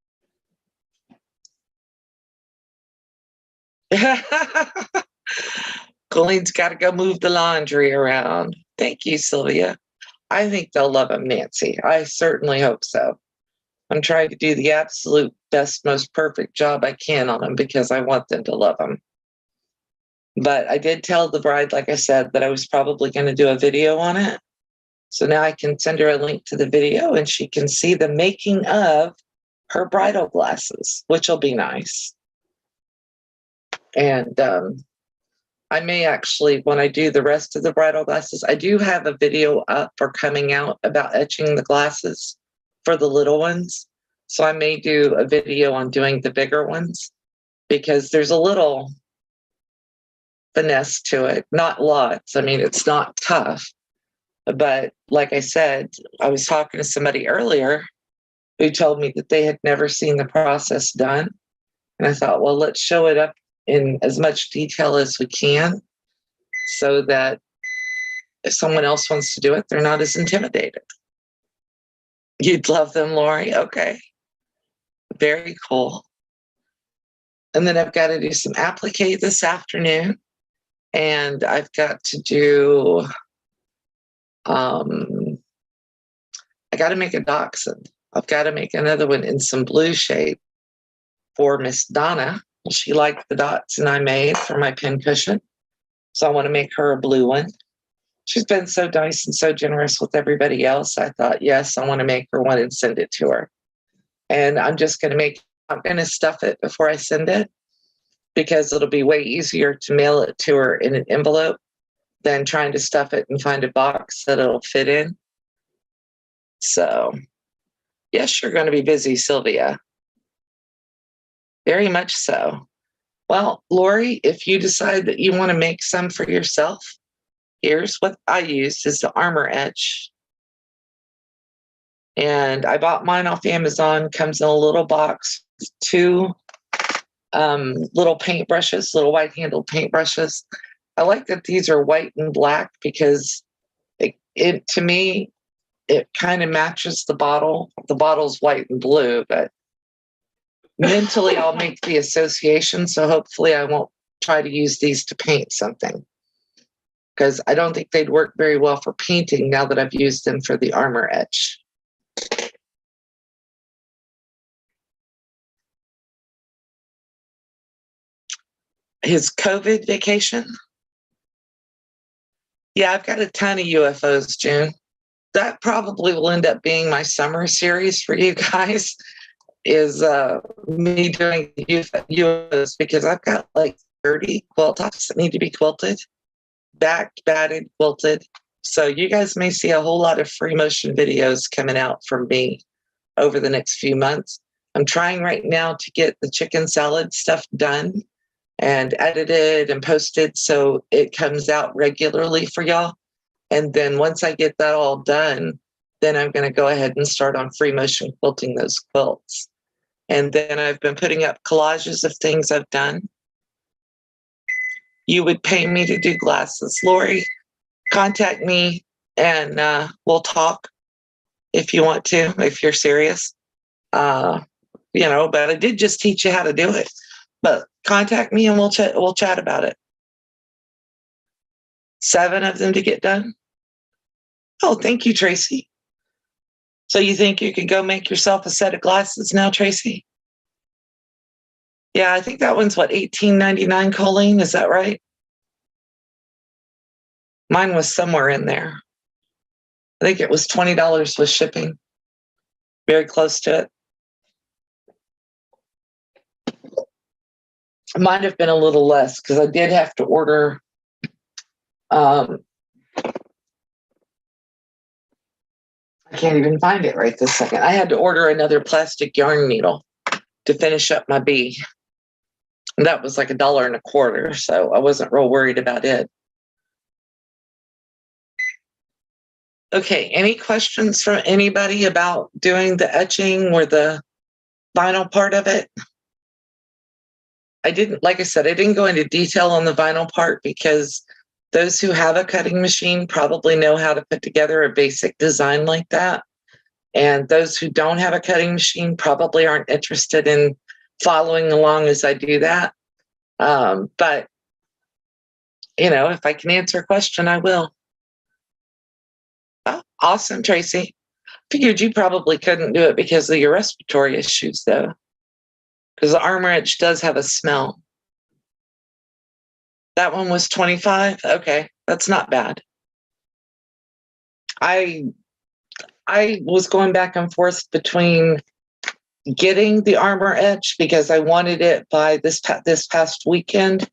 Colleen's got to go move the laundry around. Thank you, Sylvia. I think they'll love them, Nancy. I certainly hope so. I'm trying to do the absolute best, most perfect job I can on them, because I want them to love them. But I did tell the bride, like I said, that I was probably going to do a video on it. So now I can send her a link to the video and she can see the making of her bridal glasses, which will be nice. And I may actually, when I do the rest of the bridal glasses, I do have a video up or coming out about etching the glasses for the little ones. So I may do a video on doing the bigger ones, because there's a little finesse to it. Not lots. I mean, it's not tough. But like I said, I was talking to somebody earlier who told me that they had never seen the process done. And I thought, well, let's show it up in as much detail as we can, so that if someone else wants to do it, they're not as intimidated. You'd love them, Lori? Okay. Very cool. And then I've got to do some applique this afternoon. And I've got to do, I got to make a dachshund. I've got to make another one in some blue shade for Miss Donna. She liked the dots and I made for my pincushion. So I want to make her a blue one. She's been so nice and so generous with everybody else. I thought, yes, I want to make her one and send it to her. And I'm going to stuff it before I send it, because it'll be way easier to mail it to her in an envelope than trying to stuff it and find a box that it'll fit in. So, yes, you're going to be busy, Sylvia. Very much so. Well, Lori, if you decide that you want to make some for yourself, here's what I used is the Armor Etch. And I bought mine off Amazon. Comes in a little box, 2 little paintbrushes, little white-handled paintbrushes. I like that these are white and black, because it to me, it kind of matches the bottle. The bottle's white and blue, but mentally I'll make the association. So hopefully I won't try to use these to paint something, because I don't think they'd work very well for painting now that I've used them for the Armor Etch. His COVID vacation? Yeah, I've got a ton of UFOs, June. That probably will end up being my summer series for you guys, is me doing UFOs, because I've got like 30 quilt tops that need to be quilted, backed, batted, quilted. So you guys may see a whole lot of free motion videos coming out from me over the next few months. I'm trying right now to get the chicken salad stuff done and edited and posted so it comes out regularly for y'all. And then once I get that all done, then I'm going to go ahead and start on free motion quilting those quilts. And then I've been putting up collages of things I've done. You would pay me to do glasses, Lori? Contact me and we'll talk if you want to, if you're serious. But I did just teach you how to do it. But contact me and we'll chat about it. 7 of them to get done. Oh, thank you, Tracy. So you think you could go make yourself a set of glasses now, Tracy? Yeah, I think that one's what, $18.99, Colleen? Is that right? Mine was somewhere in there. I think it was $20 with shipping. Very close to it. It might have been a little less because I did have to order I can't even find it right this second. I had to order another plastic yarn needle to finish up my B. And that was like $1.25, so I wasn't real worried about it. Okay, any questions from anybody about doing the etching or the vinyl part of it? Like I said, I didn't go into detail on the vinyl part because those who have a cutting machine probably know how to put together a basic design like that. And those who don't have a cutting machine probably aren't interested in following along as I do that. But, if I can answer a question, I will. Oh, awesome, Tracy. Figured you probably couldn't do it because of your respiratory issues, though. Because the armor etch does have a smell. That one was 25. Okay, that's not bad. I was going back and forth between getting the armor etch because I wanted it by this past weekend,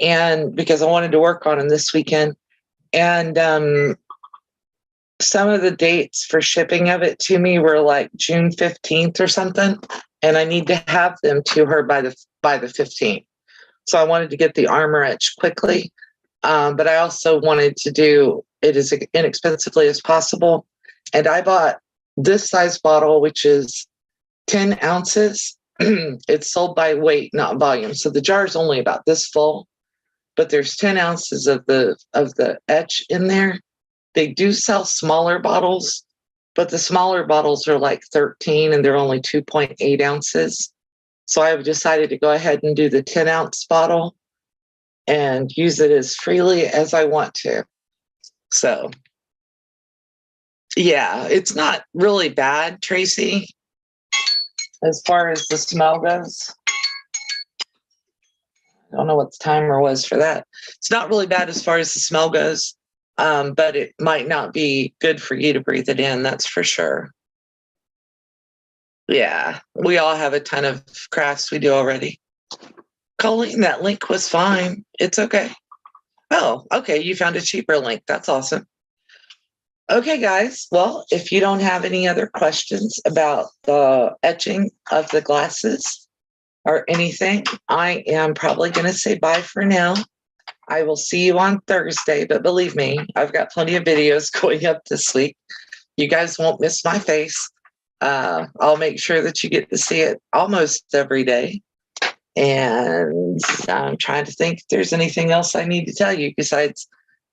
and because I wanted to work on it this weekend, and some of the dates for shipping of it to me were like June 15th or something, and I need to have them to her by the 15th. So I wanted to get the armor etch quickly, but I also wanted to do it as inexpensively as possible. And I bought this size bottle, which is 10 ounces. It's sold by weight, not volume. So the jar is only about this full, but there's 10 ounces of the etch in there. They do sell smaller bottles, but the smaller bottles are like 13 and they're only 2.8 ounces. So I've decided to go ahead and do the 10 ounce bottle and use it as freely as I want to. So yeah, it's not really bad, Tracy, as far as the smell goes. I don't know what the timer was for that. It's not really bad as far as the smell goes, but it might not be good for you to breathe it in, that's for sure. Yeah, we all have a ton of crafts we do already. Colleen, that link was fine. It's okay. Oh, okay, you found a cheaper link. That's awesome. Okay, guys. Well, if you don't have any other questions about the etching of the glasses or anything, I am probably going to say bye for now. I will see you on Thursday, but believe me, I've got plenty of videos going up this week. You guys won't miss my face. I'll make sure that you get to see it almost every day. And I'm trying to think if there's anything else I need to tell you besides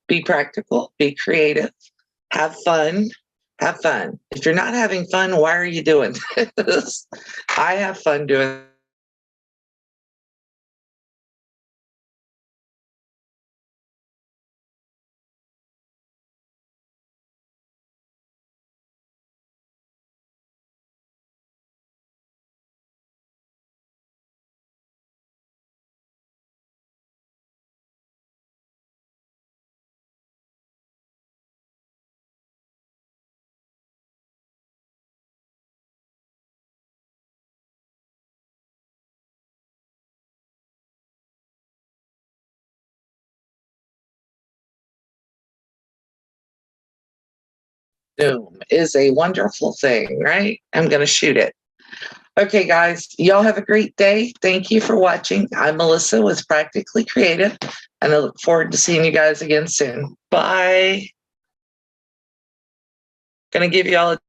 be practical, be creative, have fun. Have fun. If you're not having fun, why are you doing this? I have fun doing Zoom is a wonderful thing, right? I'm going to shoot it. Okay, guys, y'all have a great day. Thank you for watching. I'm Melissa with Practically Creative, and I look forward to seeing you guys again soon. Bye. Going to give you all a